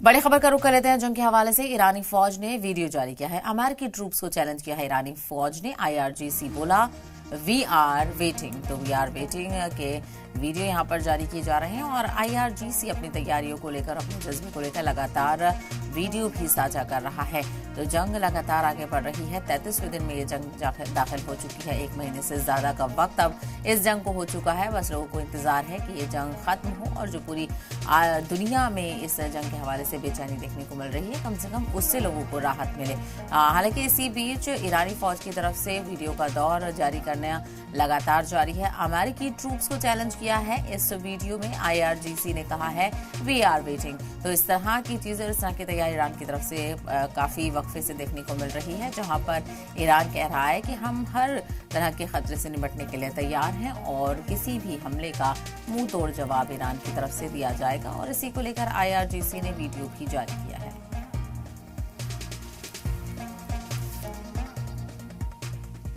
बड़ी खबर का रुख कर लेते हैं जंग के हवाले से। ईरानी फौज ने वीडियो जारी किया है। अमेरिकी ट्रूप्स को चैलेंज किया है ईरानी फौज ने। IRGC बोला वी आर वेटिंग। तो वी आर वेटिंग के वीडियो यहां पर जारी किए जा रहे हैं और IRGC अपनी तैयारियों को लेकर, अपने जज्बे को लेकर लगातार वीडियो भी साझा कर रहा है। तो जंग लगातार आगे बढ़ रही है। 33वें दिन में ये जंग दाखिल हो चुकी है। 1 महीने से ज्यादा का वक्त अब इस जंग को हो चुका है। बस लोगों को इंतजार है कि ये जंग खत्म हो और जो पूरी दुनिया में इस जंग के हवाले से बेचैनी देखने को मिल रही है, कम से कम उससे लोगों को राहत मिले। हालांकि इसी बीच ईरानी फौज की तरफ से वीडियो का दौर जारी करना लगातार जारी है। अमेरिकी ट्रूप्स को चैलेंज किया है इस वीडियो में। IRGC ने कहा है वी आर वेटिंग। तो इस तरह की चीजें, इस तरह की तैयारी ईरान की तरफ से काफी वक्फे से देखने को मिल रही है, जहां पर ईरान कह रहा है कि हम हर तरह के खतरे से निपटने के लिए तैयार हैं और किसी भी हमले का मुंह तोड़ जवाब ईरान की तरफ से दिया जाएगा। और इसी को लेकर IRGC ने वीडियो भी जारी किया है।